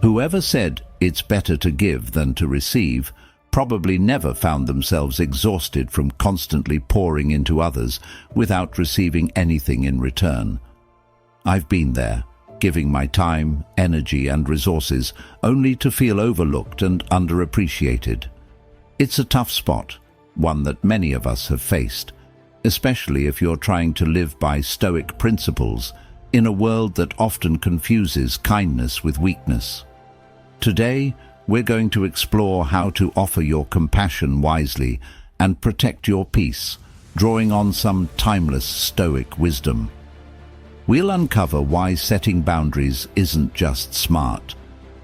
Whoever said it's better to give than to receive probably never found themselves exhausted from constantly pouring into others without receiving anything in return. I've been there, giving my time, energy and resources only to feel overlooked and underappreciated. It's a tough spot, one that many of us have faced, especially if you're trying to live by Stoic principles in a world that often confuses kindness with weakness. Today, we're going to explore how to offer your compassion wisely and protect your peace, drawing on some timeless Stoic wisdom. We'll uncover why setting boundaries isn't just smart.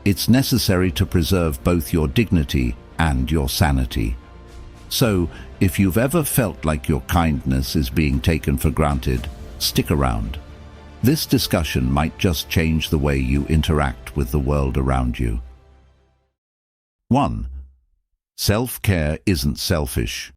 It's necessary to preserve both your dignity and your sanity. So, if you've ever felt like your kindness is being taken for granted, stick around. This discussion might just change the way you interact with the world around you. 1. Self-care isn't selfish.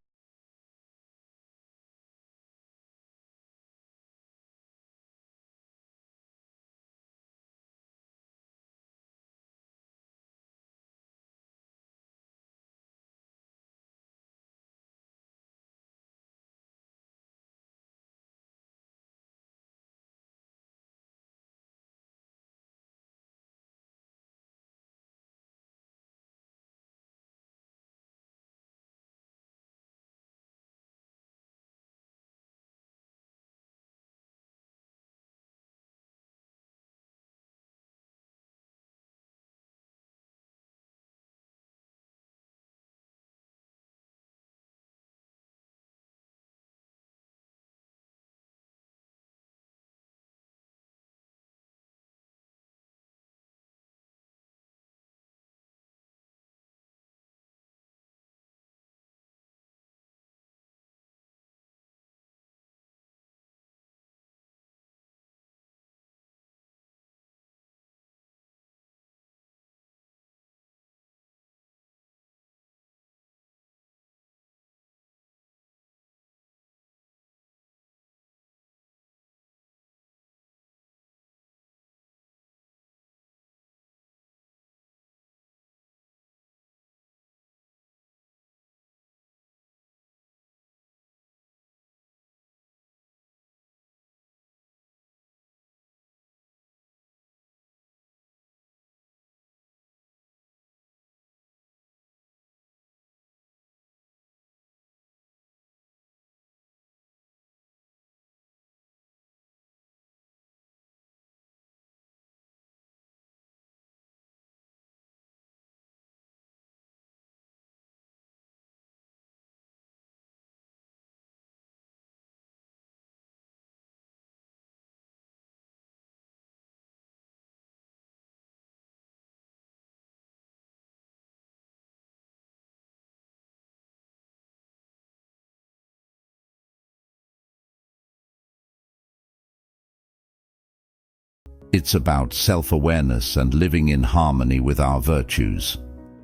It's about self-awareness and living in harmony with our virtues.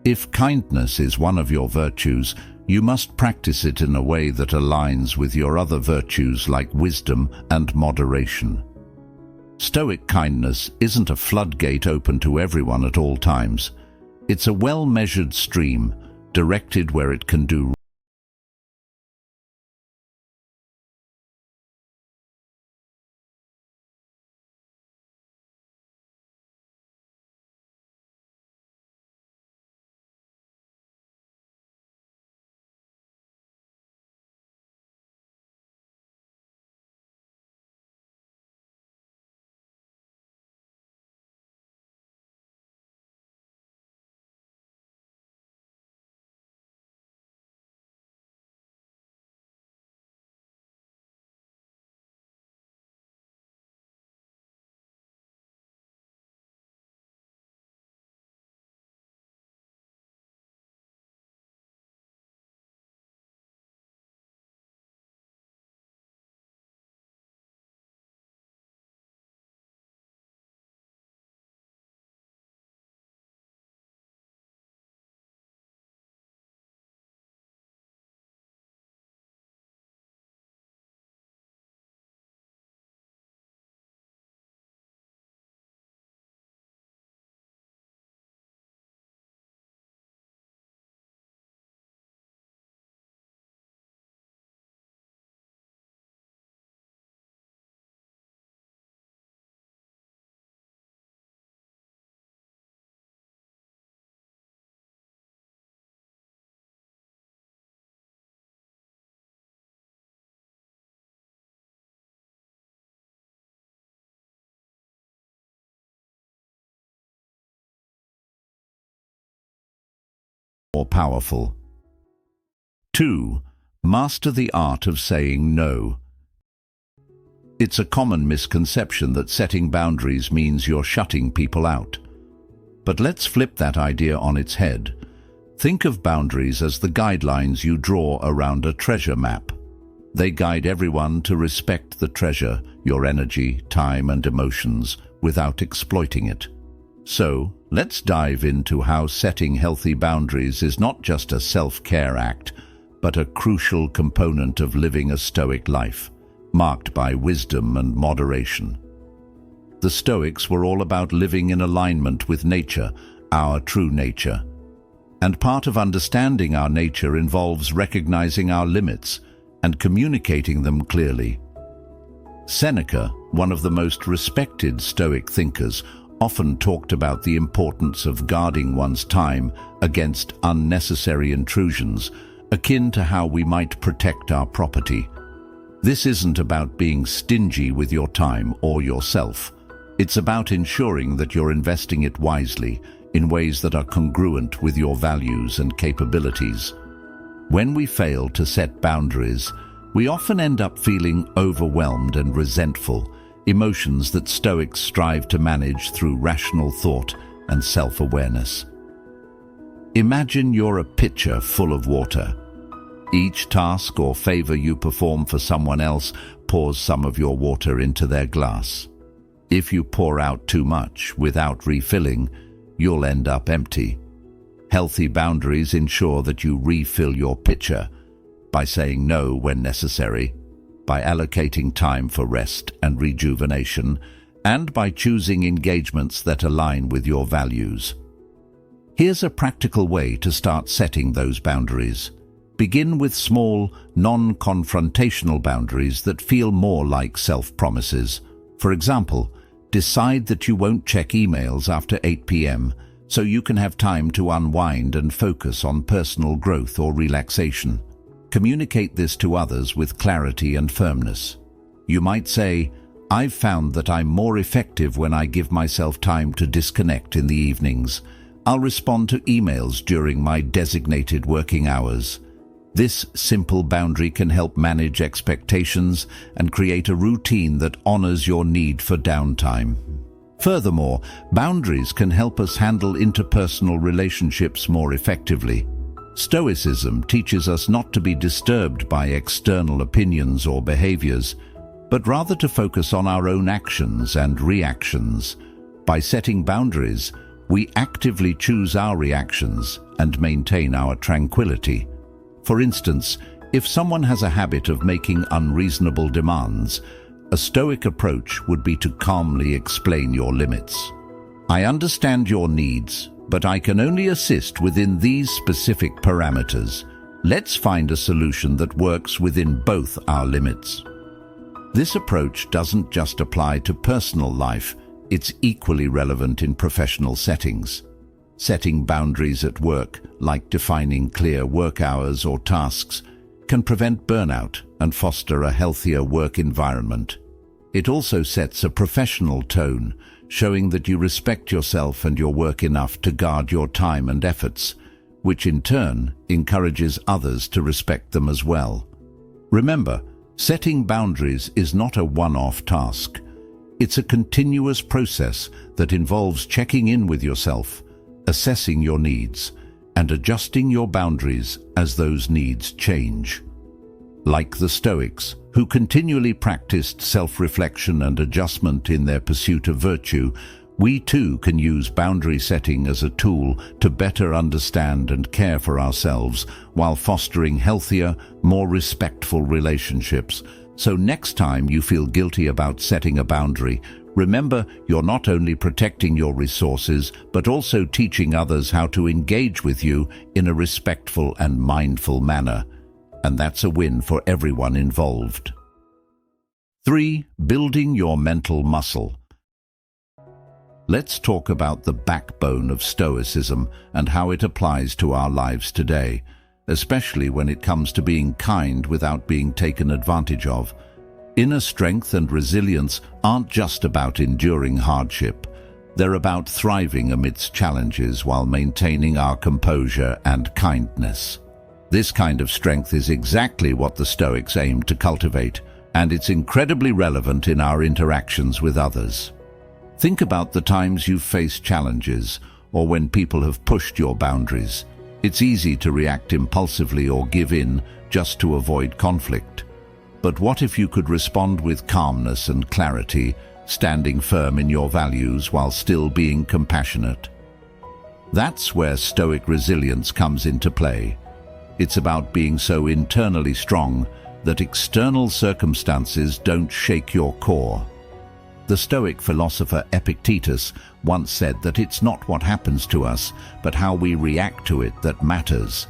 If kindness is one of your virtues, you must practice it in a way that aligns with your other virtues like wisdom and moderation. Stoic kindness isn't a floodgate open to everyone at all times. It's a well-measured stream, directed where it can do more powerful. 2. Master the art of saying no. It's a common misconception that setting boundaries means you're shutting people out. But let's flip that idea on its head. Think of boundaries as the guidelines you draw around a treasure map. They guide everyone to respect the treasure, your energy, time, and emotions, without exploiting it. So, let's dive into how setting healthy boundaries is not just a self-care act, but a crucial component of living a Stoic life, marked by wisdom and moderation. The Stoics were all about living in alignment with nature, our true nature. And part of understanding our nature involves recognizing our limits and communicating them clearly. Seneca, one of the most respected Stoic thinkers, often talked about the importance of guarding one's time against unnecessary intrusions, akin to how we might protect our property. This isn't about being stingy with your time or yourself. It's about ensuring that you're investing it wisely in ways that are congruent with your values and capabilities. When we fail to set boundaries, we often end up feeling overwhelmed and resentful, emotions that Stoics strive to manage through rational thought and self-awareness. Imagine you're a pitcher full of water. Each task or favor you perform for someone else pours some of your water into their glass. If you pour out too much without refilling, you'll end up empty. Healthy boundaries ensure that you refill your pitcher by saying no when necessary, by allocating time for rest and rejuvenation, and by choosing engagements that align with your values. Here's a practical way to start setting those boundaries. Begin with small, non-confrontational boundaries that feel more like self-promises. For example, decide that you won't check emails after 8 p.m. so you can have time to unwind and focus on personal growth or relaxation. Communicate this to others with clarity and firmness. You might say, "I've found that I'm more effective when I give myself time to disconnect in the evenings. I'll respond to emails during my designated working hours." This simple boundary can help manage expectations and create a routine that honors your need for downtime. Furthermore, boundaries can help us handle interpersonal relationships more effectively. Stoicism teaches us not to be disturbed by external opinions or behaviors, but rather to focus on our own actions and reactions. By setting boundaries, we actively choose our reactions and maintain our tranquility. For instance, if someone has a habit of making unreasonable demands, a Stoic approach would be to calmly explain your limits. "I understand your needs, but I can only assist within these specific parameters. Let's find a solution that works within both our limits." This approach doesn't just apply to personal life, it's equally relevant in professional settings. Setting boundaries at work, like defining clear work hours or tasks, can prevent burnout and foster a healthier work environment. It also sets a professional tone, showing that you respect yourself and your work enough to guard your time and efforts, which in turn encourages others to respect them as well. Remember, setting boundaries is not a one-off task. It's a continuous process that involves checking in with yourself, assessing your needs, and adjusting your boundaries as those needs change. Like the Stoics, who continually practiced self-reflection and adjustment in their pursuit of virtue, we too can use boundary setting as a tool to better understand and care for ourselves while fostering healthier, more respectful relationships. So next time you feel guilty about setting a boundary, remember, you're not only protecting your resources, but also teaching others how to engage with you in a respectful and mindful manner. And that's a win for everyone involved. 3. Building your mental muscle. Let's talk about the backbone of Stoicism and how it applies to our lives today, especially when it comes to being kind without being taken advantage of. Inner strength and resilience aren't just about enduring hardship. They're about thriving amidst challenges while maintaining our composure and kindness. This kind of strength is exactly what the Stoics aimed to cultivate, and it's incredibly relevant in our interactions with others. Think about the times you've faced challenges, or when people have pushed your boundaries. It's easy to react impulsively or give in just to avoid conflict. But what if you could respond with calmness and clarity, standing firm in your values while still being compassionate? That's where Stoic resilience comes into play. It's about being so internally strong that external circumstances don't shake your core. The Stoic philosopher Epictetus once said that it's not what happens to us, but how we react to it that matters.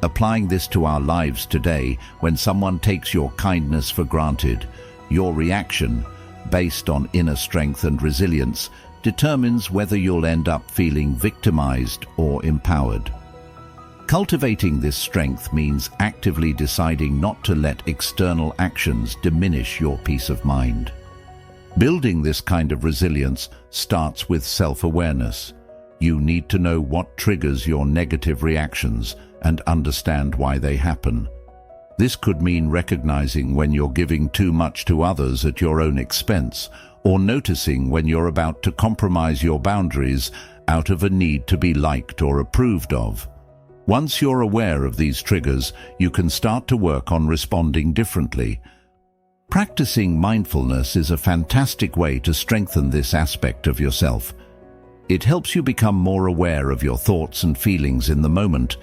Applying this to our lives today, when someone takes your kindness for granted, your reaction, based on inner strength and resilience, determines whether you'll end up feeling victimized or empowered. Cultivating this strength means actively deciding not to let external actions diminish your peace of mind. Building this kind of resilience starts with self-awareness. You need to know what triggers your negative reactions and understand why they happen. This could mean recognizing when you're giving too much to others at your own expense, or noticing when you're about to compromise your boundaries out of a need to be liked or approved of. Once you're aware of these triggers, you can start to work on responding differently. Practicing mindfulness is a fantastic way to strengthen this aspect of yourself. It helps you become more aware of your thoughts and feelings in the moment,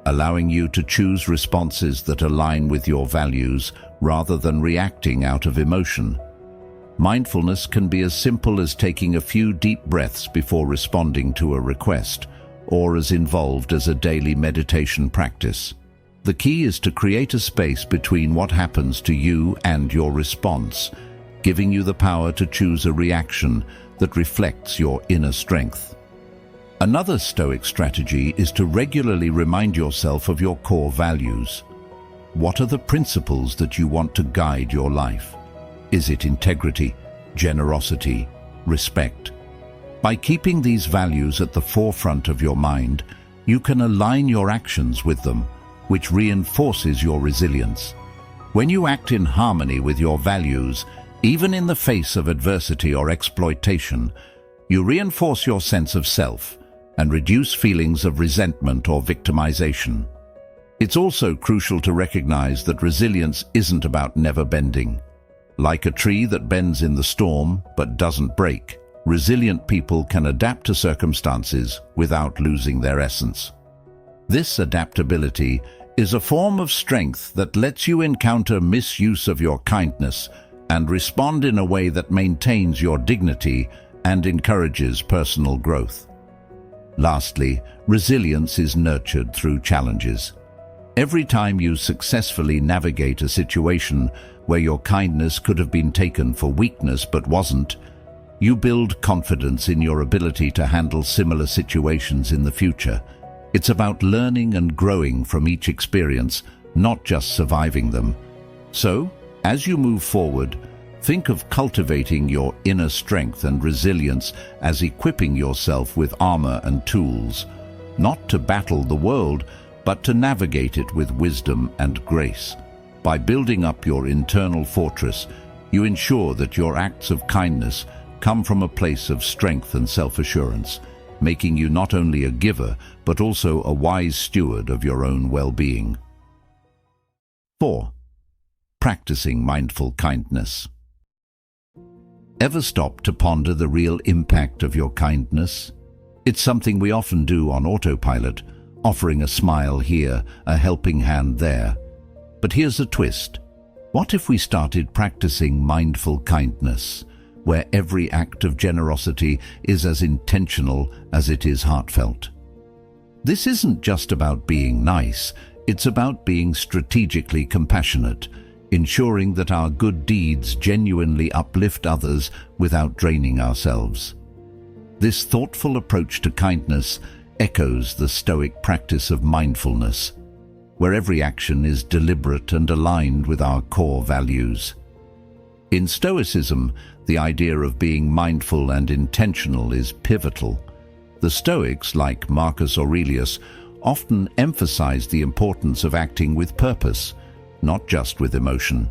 allowing you to choose responses that align with your values rather than reacting out of emotion. Mindfulness can be as simple as taking a few deep breaths before responding to a request, or as involved as a daily meditation practice. The key is to create a space between what happens to you and your response, giving you the power to choose a reaction that reflects your inner strength. Another Stoic strategy is to regularly remind yourself of your core values. What are the principles that you want to guide your life? Is it integrity, generosity, respect? By keeping these values at the forefront of your mind, you can align your actions with them, which reinforces your resilience. When you act in harmony with your values, even in the face of adversity or exploitation, you reinforce your sense of self and reduce feelings of resentment or victimization. It's also crucial to recognize that resilience isn't about never bending. Like a tree that bends in the storm but doesn't break, resilient people can adapt to circumstances without losing their essence. This adaptability is a form of strength that lets you encounter misuse of your kindness and respond in a way that maintains your dignity and encourages personal growth. Lastly, resilience is nurtured through challenges. Every time you successfully navigate a situation where your kindness could have been taken for weakness but wasn't, you build confidence in your ability to handle similar situations in the future. It's about learning and growing from each experience, not just surviving them. So, as you move forward, think of cultivating your inner strength and resilience as equipping yourself with armor and tools, not to battle the world, but to navigate it with wisdom and grace. By building up your internal fortress, you ensure that your acts of kindness come from a place of strength and self-assurance, making you not only a giver, but also a wise steward of your own well-being. 4. Practicing mindful kindness. Ever stop to ponder the real impact of your kindness? It's something we often do on autopilot, offering a smile here, a helping hand there. But here's a twist. What if we started practicing mindful kindness, where every act of generosity is as intentional as it is heartfelt? This isn't just about being nice, it's about being strategically compassionate, ensuring that our good deeds genuinely uplift others without draining ourselves. This thoughtful approach to kindness echoes the Stoic practice of mindfulness, where every action is deliberate and aligned with our core values. In Stoicism, the idea of being mindful and intentional is pivotal. The Stoics, like Marcus Aurelius, often emphasize the importance of acting with purpose, not just with emotion.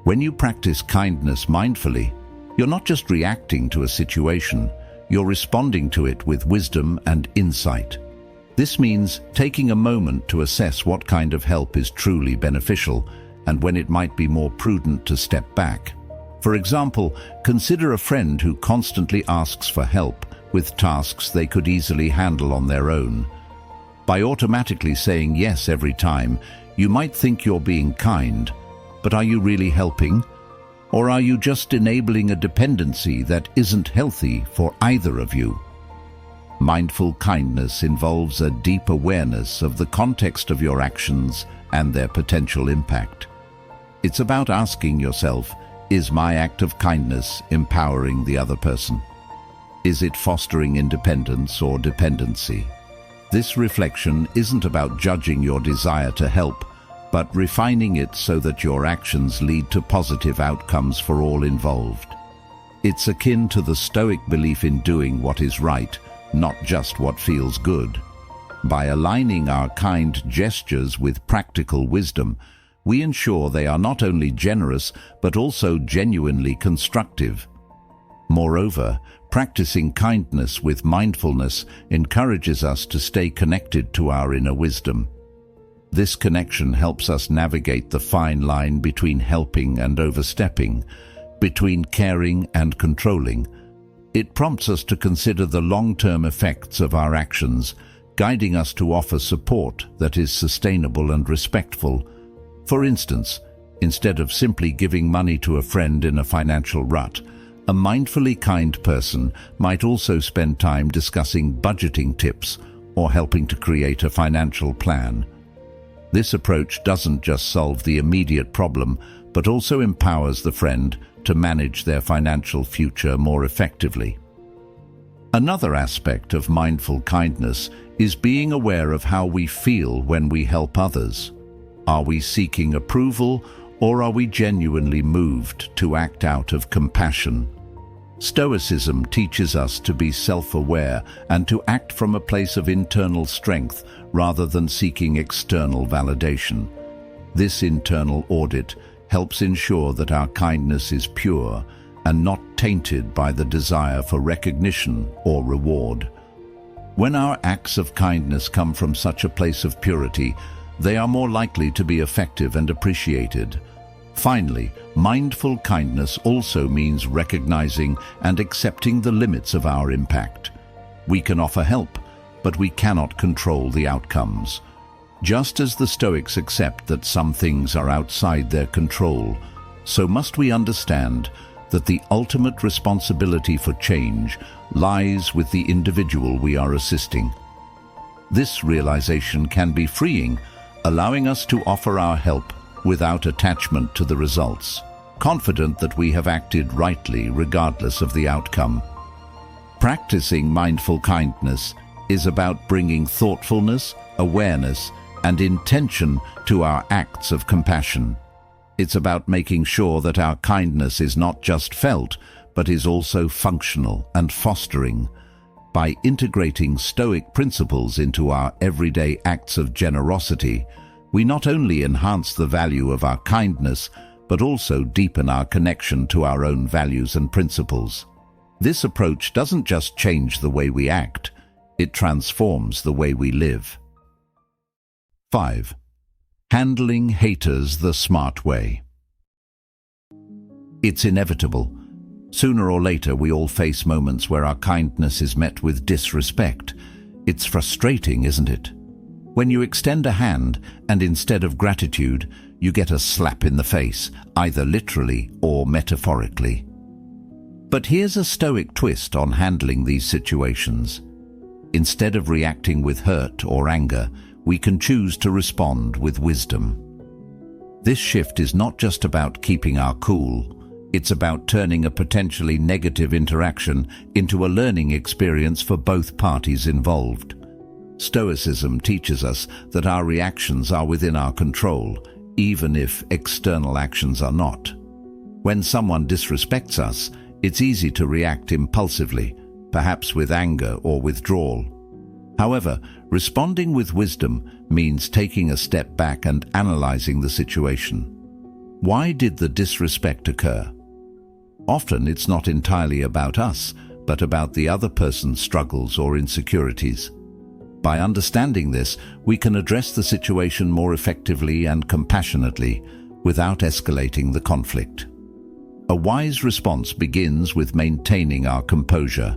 When you practice kindness mindfully, you're not just reacting to a situation, you're responding to it with wisdom and insight. This means taking a moment to assess what kind of help is truly beneficial and when it might be more prudent to step back. For example, consider a friend who constantly asks for help with tasks they could easily handle on their own. By automatically saying yes every time, you might think you're being kind, but are you really helping? Or are you just enabling a dependency that isn't healthy for either of you? Mindful kindness involves a deep awareness of the context of your actions and their potential impact. It's about asking yourself, is my act of kindness empowering the other person? Is it fostering independence or dependency? This reflection isn't about judging your desire to help, but refining it so that your actions lead to positive outcomes for all involved. It's akin to the Stoic belief in doing what is right, not just what feels good. By aligning our kind gestures with practical wisdom, we ensure they are not only generous but also genuinely constructive. Moreover, practicing kindness with mindfulness encourages us to stay connected to our inner wisdom. This connection helps us navigate the fine line between helping and overstepping, between caring and controlling. It prompts us to consider the long-term effects of our actions, guiding us to offer support that is sustainable and respectful. For instance, instead of simply giving money to a friend in a financial rut, a mindfully kind person might also spend time discussing budgeting tips or helping to create a financial plan. This approach doesn't just solve the immediate problem, but also empowers the friend to manage their financial future more effectively. Another aspect of mindful kindness is being aware of how we feel when we help others. Are we seeking approval, or are we genuinely moved to act out of compassion? Stoicism teaches us to be self-aware and to act from a place of internal strength rather than seeking external validation. This internal audit helps ensure that our kindness is pure and not tainted by the desire for recognition or reward. When our acts of kindness come from such a place of purity, they are more likely to be effective and appreciated. Finally, mindful kindness also means recognizing and accepting the limits of our impact. We can offer help, but we cannot control the outcomes. Just as the Stoics accept that some things are outside their control, so must we understand that the ultimate responsibility for change lies with the individual we are assisting. This realization can be freeing, allowing us to offer our help without attachment to the results, confident that we have acted rightly regardless of the outcome. Practicing mindful kindness is about bringing thoughtfulness, awareness, and intention to our acts of compassion. It's about making sure that our kindness is not just felt, but is also functional and fostering. By integrating Stoic principles into our everyday acts of generosity, we not only enhance the value of our kindness, but also deepen our connection to our own values and principles. This approach doesn't just change the way we act, it transforms the way we live. 5. Handling haters the smart way. It's inevitable. Sooner or later, we all face moments where our kindness is met with disrespect. It's frustrating, isn't it? When you extend a hand and instead of gratitude, you get a slap in the face, either literally or metaphorically. But here's a Stoic twist on handling these situations. Instead of reacting with hurt or anger, we can choose to respond with wisdom. This shift is not just about keeping our cool, it's about turning a potentially negative interaction into a learning experience for both parties involved. Stoicism teaches us that our reactions are within our control, even if external actions are not. When someone disrespects us, it's easy to react impulsively, perhaps with anger or withdrawal. However, responding with wisdom means taking a step back and analyzing the situation. Why did the disrespect occur? Often it's not entirely about us, but about the other person's struggles or insecurities. By understanding this, we can address the situation more effectively and compassionately without escalating the conflict. A wise response begins with maintaining our composure.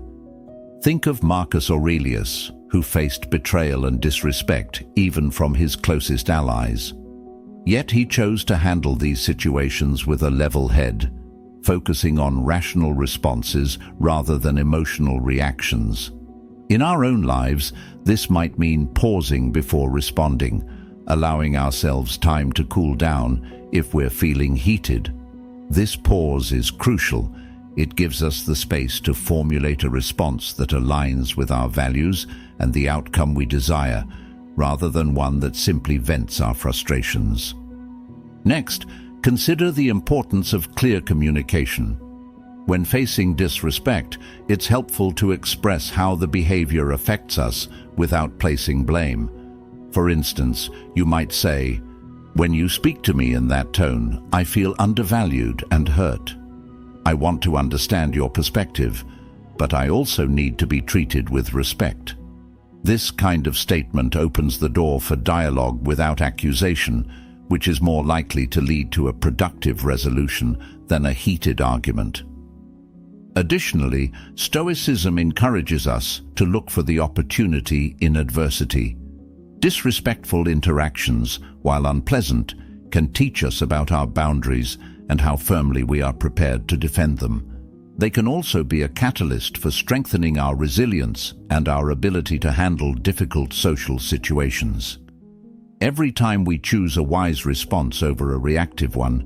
Think of Marcus Aurelius, who faced betrayal and disrespect even from his closest allies. Yet he chose to handle these situations with a level head, focusing on rational responses rather than emotional reactions. In our own lives, this might mean pausing before responding, allowing ourselves time to cool down if we're feeling heated. This pause is crucial. It gives us the space to formulate a response that aligns with our values and the outcome we desire, rather than one that simply vents our frustrations. Next, consider the importance of clear communication. When facing disrespect, it's helpful to express how the behavior affects us without placing blame. For instance, you might say, "When you speak to me in that tone, I feel undervalued and hurt. I want to understand your perspective, but I also need to be treated with respect." This kind of statement opens the door for dialogue without accusation, which is more likely to lead to a productive resolution than a heated argument. Additionally, Stoicism encourages us to look for the opportunity in adversity. Disrespectful interactions, while unpleasant, can teach us about our boundaries and how firmly we are prepared to defend them. They can also be a catalyst for strengthening our resilience and our ability to handle difficult social situations. Every time we choose a wise response over a reactive one,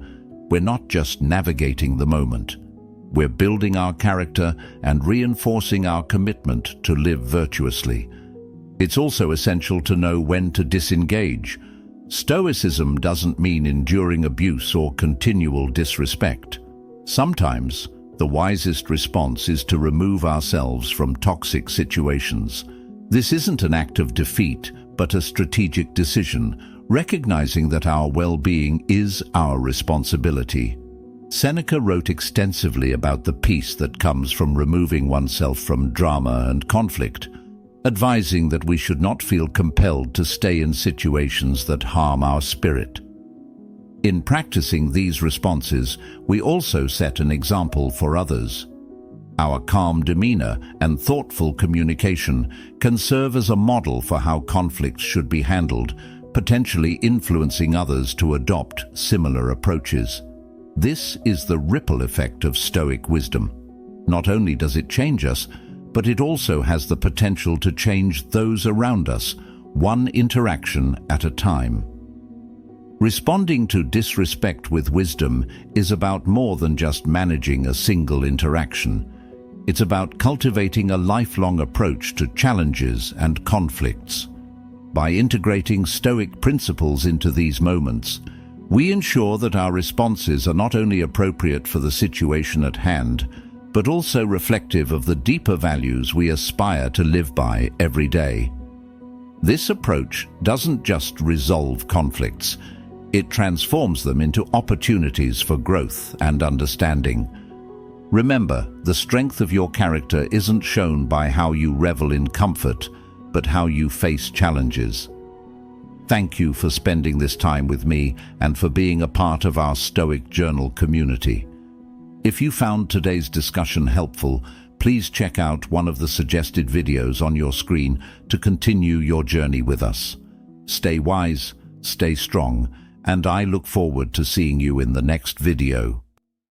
we're not just navigating the moment. We're building our character and reinforcing our commitment to live virtuously. It's also essential to know when to disengage. Stoicism doesn't mean enduring abuse or continual disrespect. Sometimes, the wisest response is to remove ourselves from toxic situations. This isn't an act of defeat, but a strategic decision, recognizing that our well-being is our responsibility. Seneca wrote extensively about the peace that comes from removing oneself from drama and conflict, advising that we should not feel compelled to stay in situations that harm our spirit. In practicing these responses, we also set an example for others. Our calm demeanor and thoughtful communication can serve as a model for how conflicts should be handled, potentially influencing others to adopt similar approaches. This is the ripple effect of Stoic wisdom. Not only does it change us, but it also has the potential to change those around us, one interaction at a time. Responding to disrespect with wisdom is about more than just managing a single interaction. It's about cultivating a lifelong approach to challenges and conflicts. By integrating Stoic principles into these moments, we ensure that our responses are not only appropriate for the situation at hand, but also reflective of the deeper values we aspire to live by every day. This approach doesn't just resolve conflicts, it transforms them into opportunities for growth and understanding. Remember, the strength of your character isn't shown by how you revel in comfort, but how you face challenges. Thank you for spending this time with me and for being a part of our Stoic Journal community. If you found today's discussion helpful, please check out one of the suggested videos on your screen to continue your journey with us. Stay wise, stay strong, and I look forward to seeing you in the next video.